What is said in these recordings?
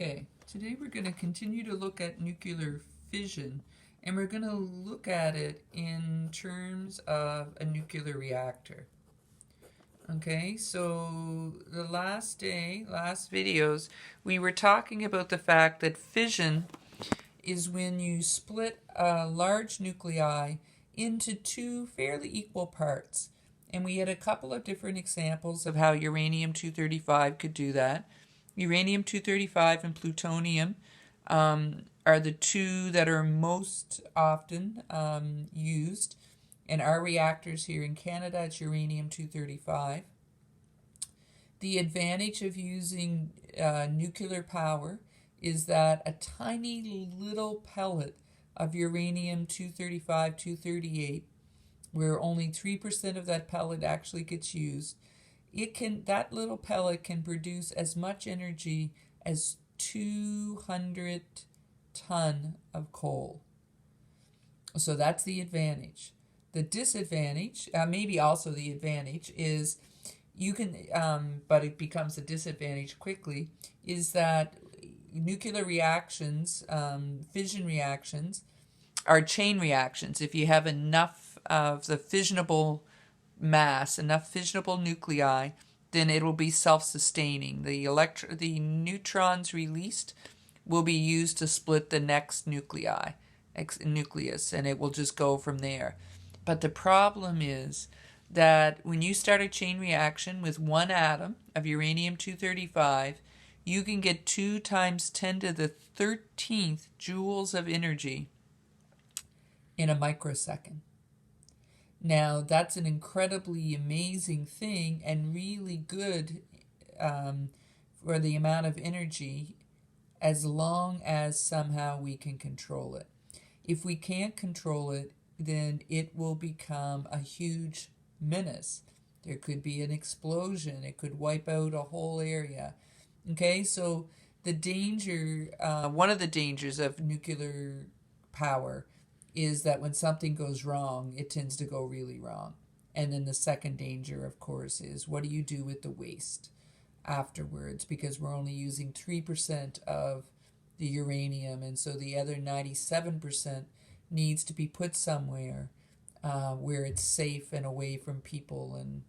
Okay, today we're going to continue to look at nuclear fission, and we're going to look at it in terms of a nuclear reactor. Okay, so the last videos, we were talking about the fact that fission is when you split a large nuclei into two fairly equal parts. And we had a couple of different examples of how uranium-235 could do that. Uranium-235 and plutonium are the two that are most often used. In our reactors here in Canada, it's uranium-235. The advantage of using nuclear power is that a tiny little pellet of uranium-235-238, where only 3% of that pellet actually gets used, that little pellet can produce as much energy as 200 tons of coal. So that's the advantage. The disadvantage, maybe also the advantage, is you can, but it becomes a disadvantage quickly, is that nuclear reactions, fission reactions, are chain reactions. If you have enough of the fissionable mass, enough fissionable nuclei, then it will be self-sustaining. The neutrons released will be used to split the next nucleus, and it will just go from there. But the problem is that when you start a chain reaction with one atom of uranium-235, you can get 2 × 10⁻13 joules of energy in a microsecond. Now, that's an incredibly amazing thing and really good for the amount of energy, as long as somehow we can control it. If we can't control it, then it will become a huge menace. There could be an explosion. It could wipe out a whole area. Okay, so the danger, one of the dangers of nuclear power is that when something goes wrong, it tends to go really wrong. And then the second danger, of course, is what do you do with the waste afterwards? Because we're only using 3% of the uranium, and so the other 97% needs to be put somewhere where it's safe and away from people and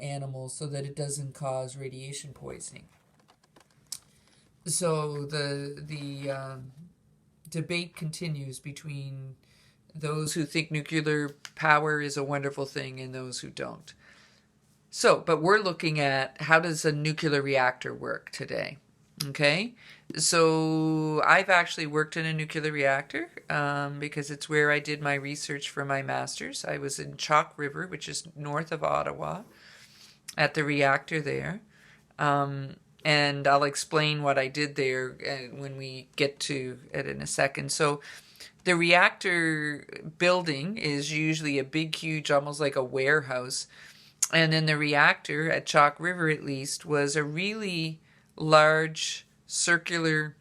animals, so that it doesn't cause radiation poisoning. So the debate continues between those who think nuclear power is a wonderful thing and those who don't. So, but we're looking at how does a nuclear reactor work today. Okay, so I've actually worked in a nuclear reactor because it's where I did my research for my master's. I was in Chalk River, which is north of Ottawa, at the reactor there. And I'll explain what I did there when we get to it in a second. So the reactor building is usually a big, huge, almost like a warehouse. And then the reactor, at Chalk River at least, was a really large circular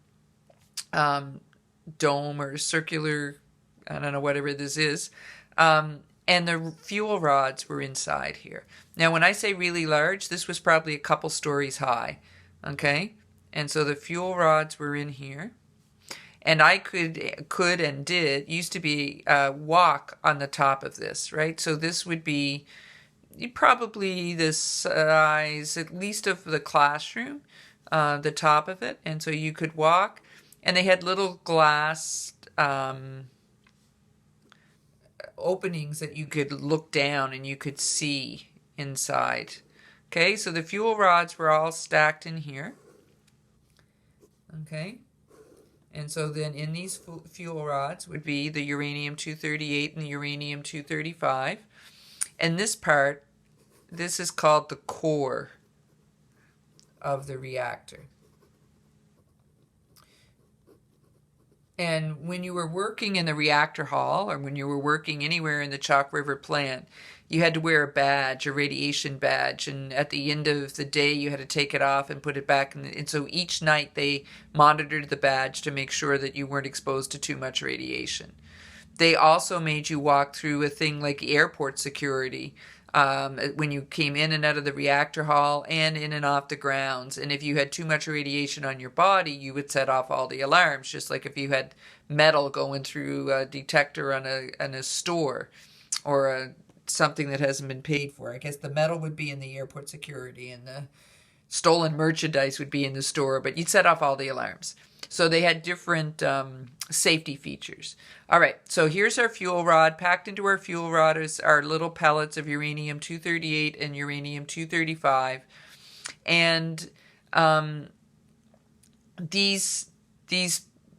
dome or circular, I don't know, whatever this is. And the fuel rods were inside here. Now, when I say really large, this was probably a couple stories high. Okay, and so the fuel rods were in here, and I could and did used to be walk on the top of this, right? So this would be probably the size at least of the classroom, the top of it, and so you could walk, and they had little glass openings that you could look down and you could see inside. Okay, so the fuel rods were all stacked in here. Okay, and so then in these fuel rods would be the uranium-238 and the uranium-235. And this part, this is called the core of the reactor. And when you were working in the reactor hall, or when you were working anywhere in the Chalk River plant, you had to wear a badge, a radiation badge, and at the end of the day you had to take it off and put it back. And so each night they monitored the badge to make sure that you weren't exposed to too much radiation. They also made you walk through a thing like airport security, when you came in and out of the reactor hall and in and off the grounds. And if you had too much radiation on your body, you would set off all the alarms, just like if you had metal going through a detector on a store or something that hasn't been paid for. I guess the metal would be in the airport security and the stolen merchandise would be in the store, but you'd set off all the alarms. So they had different safety features. All right, so here's our fuel rod. Packed into our fuel rod is our little pellets of uranium-238 and uranium-235. And these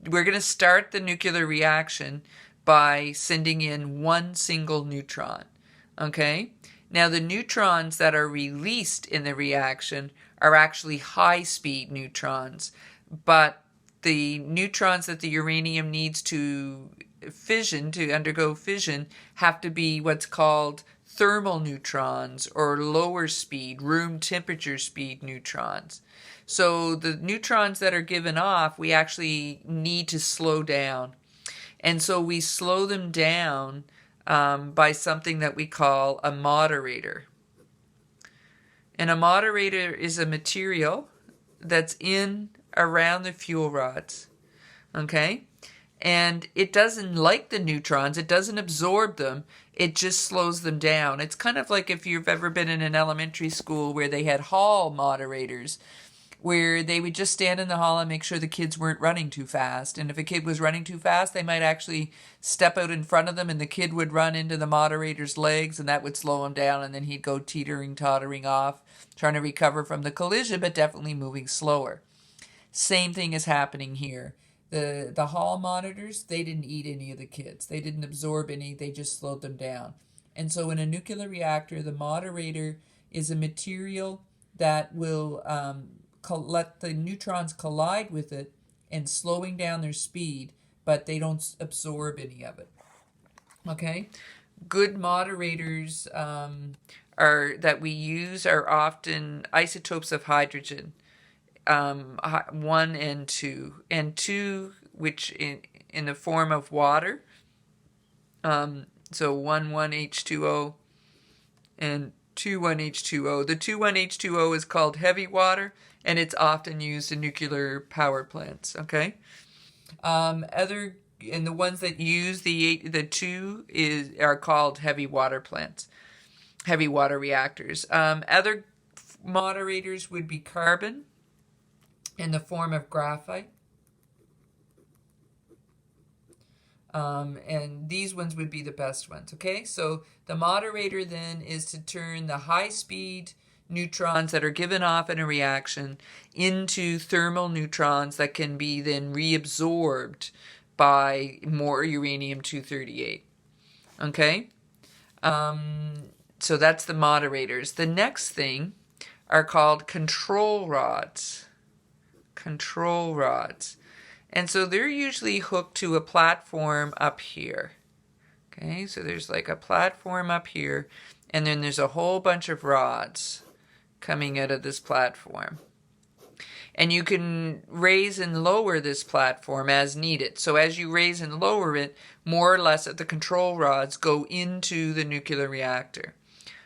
we're going to start the nuclear reaction by sending in one single neutron. Okay? Now the neutrons that are released in the reaction are actually high-speed neutrons, but the neutrons that the uranium needs to undergo fission, have to be what's called thermal neutrons or lower speed, room temperature speed neutrons. So the neutrons that are given off, we actually need to slow down. And so we slow them down by something that we call a moderator. And a moderator is a material that's in around the fuel rods, okay? And it doesn't like the neutrons, it doesn't absorb them, it just slows them down. It's kind of like if you've ever been in an elementary school where they had hall moderators, where they would just stand in the hall and make sure the kids weren't running too fast. And if a kid was running too fast, they might actually step out in front of them and the kid would run into the moderator's legs and that would slow him down, and then he'd go teetering, tottering off, trying to recover from the collision, but definitely moving slower. Same thing is happening here. The hall monitors, they didn't eat any of the kids. They didn't absorb any, they just slowed them down. And so in a nuclear reactor, the moderator is a material that will let the neutrons collide with it and slowing down their speed, but they don't absorb any of it. Okay? Good moderators that we use are often isotopes of hydrogen. 1 and 2, and 2 which in the form of water, so 1,1H2O and 2,1H2O. The 2,1H2O is called heavy water, and it's often used in nuclear power plants. Okay, and the ones that use the 2 are called heavy water plants, heavy water reactors. Other moderators would be carbon in the form of graphite. And these ones would be the best ones, okay? So the moderator then is to turn the high-speed neutrons that are given off in a reaction into thermal neutrons that can be then reabsorbed by more uranium-238, okay? So that's the moderators. The next thing are called control rods. Control rods. And so they're usually hooked to a platform up here. Okay, so there's like a platform up here, and then there's a whole bunch of rods coming out of this platform. And you can raise and lower this platform as needed. So as you raise and lower it, more or less of the control rods go into the nuclear reactor.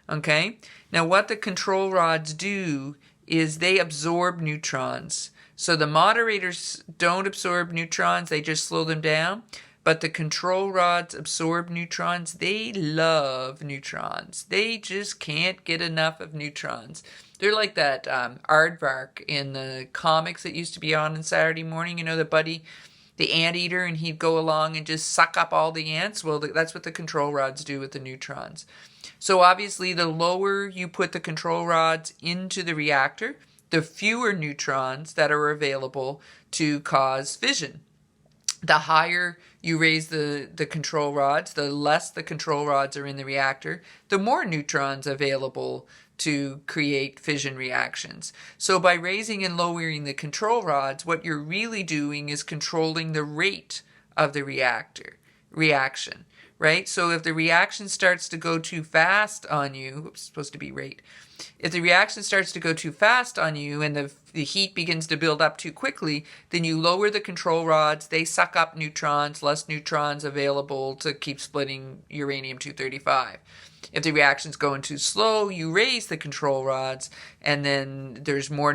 Okay, now what the control rods do is they absorb neutrons. So the moderators don't absorb neutrons, they just slow them down. But the control rods absorb neutrons. They love neutrons. They just can't get enough of neutrons. They're like that aardvark in the comics that used to be on Saturday morning. You know, the buddy, the anteater, and he'd go along and just suck up all the ants. Well, that's what the control rods do with the neutrons. So obviously, the lower you put the control rods into the reactor, the fewer neutrons that are available to cause fission. The higher you raise the control rods, the less the control rods are in the reactor, the more neutrons available to create fission reactions. So by raising and lowering the control rods, what you're really doing is controlling the rate of the reaction, right? So if the reaction starts to go too fast on you, it's supposed to be rate. If the reaction starts to go too fast on you and the heat begins to build up too quickly, then you lower the control rods, they suck up neutrons, less neutrons available to keep splitting uranium-235. If the reaction's going too slow, you raise the control rods, and then there's more